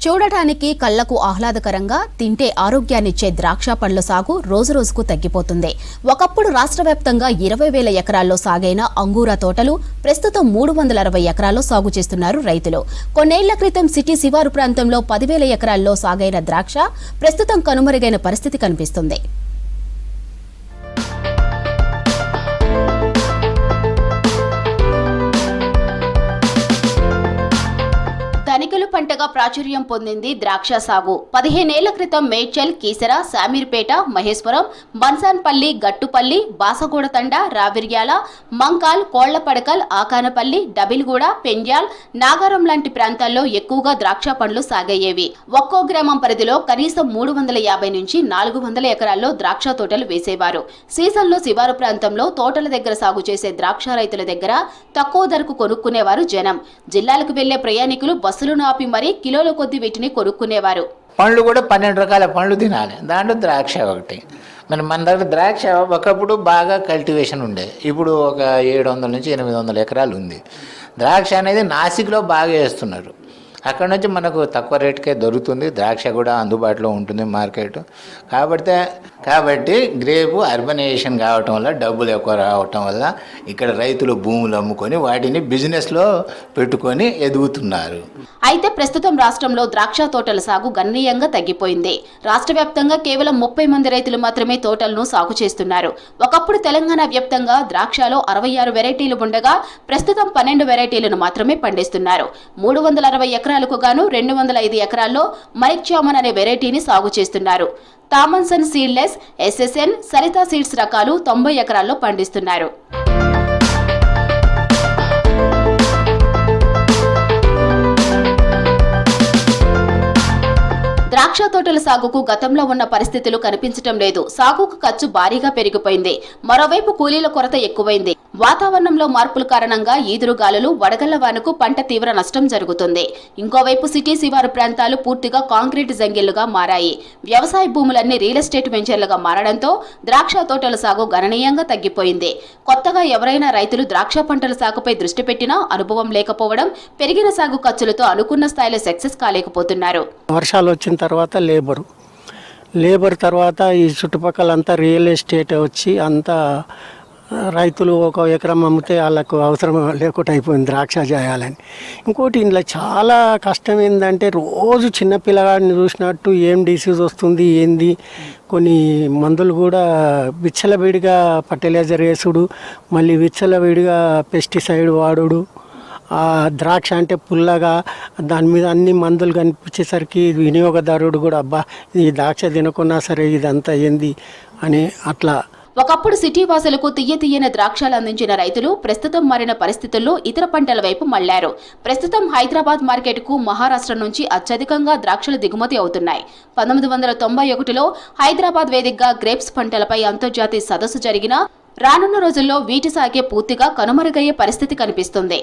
చూడటానికి కళ్లకు ఆహ్లాదకరంగా తింటే ఆరోగ్యాన్నిచ్చే ద్రాక్ష పండ్ల సాగు రోజురోజుకు తగ్గిపోతుంది. ఒకప్పుడు రాష్ట్ర వ్యాప్తంగా 20,000 ఎకరాల్లో సాగైన అంగూర తోటలు ప్రస్తుతం 360 ఎకరాల్లో సాగు చేస్తున్నారు రైతులు. కొన్నేళ్ల క్రితం సిటీ శివారు ప్రాంతంలో 10,000 ఎకరాల్లో సాగైన ద్రాక్ష ప్రస్తుతం కనుమరుగైన పరిస్థితి కనిపిస్తుంది. ధనికులు పంటగా ప్రాచుర్యం పొందింది ద్రాక్ష సాగు. 15 ఏళ్ల క్రితం మేడ్చల్, కీసర, శామీర్పేట, మహేశ్వరం, బన్సాన్పల్లి, గట్టుపల్లి, బాసగూడతండ, రావిర్యాల, మంకాల్, కోళ్లపడకల్, ఆకానపల్లి, డబిల్గూడ, పెండ్యాల్, నాగారం లాంటి ప్రాంతాల్లో ఎక్కువగా ద్రాక్ష పండ్లు సాగయ్యేవి. ఒక్కో గ్రామం పరిధిలో కనీసం 350 నుంచి 400 ఎకరాల్లో ద్రాక్ష తోటలు వేసేవారు. సీజన్లో శివారు ప్రాంతంలో తోటల దగ్గర సాగు చేసే ద్రాక్ష రైతుల దగ్గర తక్కువ ధరకు కొనుక్కునేవారు జనం. జిల్లాలకు వెళ్లే ప్రయాణికులు బస్సులను ఆపి మరీ కిలోల కొద్ది వీటిని కొనుక్కునేవారు. పండ్లు కూడా 12 రకాల పండ్లు తినాలి, దాంట్లో ద్రాక్ష ఒకటి. మన దగ్గర ద్రాక్ష ఒకప్పుడు బాగా కల్టివేషన్ ఉండే, ఇప్పుడు ఒక 700 నుంచి 800 ఎకరాలు ఉంది. ద్రాక్ష అనేది నాసిక్లో బాగా వేస్తున్నారు. అక్కడ నుంచి మనకు తక్కువ రేటుకే దొరుకుతుంది. ద్రాక్ష కూడా అందుబాటులో ఉంటుంది మార్కెట్. కాబట్టి గ్రేపు అర్బనైజేషన్ కావటం వల్ల, డబ్బులు ఎక్కువ రావటం వల్ల ఇక్కడ రైతులు భూములు అమ్ముకొని వాటిని బిజినెస్లో పెట్టుకొని ఎదుగుతున్నారు. అయితే ప్రస్తుతం రాష్ట్రంలో ద్రాక్ష తోటల సాగు గణనీయంగా తగ్గిపోయింది. రాష్ట్ర వ్యాప్తంగా కేవలం 30 మంది రైతులు మాత్రమే తోటలను సాగు చేస్తున్నారు. ఒకప్పుడు తెలంగాణ వ్యాప్తంగా ద్రాక్షలో 66 వెరైటీలు ఉండగా ప్రస్తుతం 12 వెరైటీలను మాత్రమే పండిస్తున్నారు. 360 ఎకరాలకు గాను 205 ఎకరాల్లో మరిక్చామన్ అనే వెరైటీని సాగు చేస్తున్నారు. థామన్సన్ సీడ్లెస్, ఎస్ఎస్ఎన్, సరితా సీడ్స్ రకాలు 90 ఎకరాల్లో పండిస్తున్నారు. ద్రాక్ష తోటల సాగుకు గతంలో ఉన్న పరిస్థితులు కనిపించటం లేదు. సాగుకు ఖర్చు భారీగా పెరిగిపోయింది. మరోవైపు కూలీల కొరత ఎక్కువైంది. వాతావరణంలో మార్పుల కారణంగా ఈదురుగాలులు, వడగళ్ల వానకు పంట తీవ్ర నష్టం జరుగుతుంది. ఇంకోవైపు సిటీ శివారు ప్రాంతాలు పూర్తిగా కాంక్రీట్ జంగిళ్లుగా మారాయి. వ్యవసాయ భూములన్నీ రియల్ ఎస్టేట్ వెంచర్లుగా మారడంతో ద్రాక్ష తోటల సాగు గణనీయంగా తగ్గిపోయింది. కొత్తగా ఎవరైనా రైతులు ద్రాక్ష పంటల సాగుపై దృష్టి పెట్టినా అనుభవం లేకపోవడం, పెరిగిన సాగు ఖర్చులతో అనుకున్న స్థాయిలో సక్సెస్ కాలేకపోతున్నారు. వర్షాలు వచ్చిన తర్వాత లేబర్ తర్వాత ఈ చుట్టుపక్కలంతా రియల్ ఎస్టేట్ వచ్చి అంతా రైతులు ఒక ఎకరం అమ్మితే వాళ్ళకు అవసరం లేకుండా అయిపోయింది ద్రాక్ష చేయాలని. ఇంకోటి ఇందులో చాలా కష్టం ఏంటంటే రోజు చిన్నపిల్లగాడిని చూసినట్టు ఏం డిసీజ్ వస్తుంది ఏంది, కొన్ని మందులు కూడా విచ్చలవిడిగా ఫర్టిలైజర్ వేసుడు, మళ్ళీ విచ్చలవిడిగా పెస్టిసైడ్ వాడుడు. ద్రాక్ష అంటే పుల్లగా దాని మీద అన్ని మందులు కనిపించేసరికి వినియోగదారుడు కూడా అబ్బా ఈ ద్రాక్ష తినకున్నా సరే ఇదంతా ఏంది అని అట్లా. ఒకప్పుడు సిటీ వాసులకు తీయని ద్రాక్షలు అందించిన రైతులు ప్రస్తుతం మారిన పరిస్థితుల్లో ఇతర పంటల వైపు మళ్లారు. ప్రస్తుతం హైదరాబాద్ మార్కెట్కు మహారాష్ట్ర నుంచి అత్యధికంగా ద్రాక్షలు దిగుమతి అవుతున్నాయి. 1991లో హైదరాబాద్ వేదికగా గ్రేప్స్ పంటలపై అంతర్జాతీయ సదస్సు జరిగినా రానున్న రోజుల్లో వీటి సాగే పూర్తిగా కనుమరుగయ్యే పరిస్థితి కనిపిస్తుంది.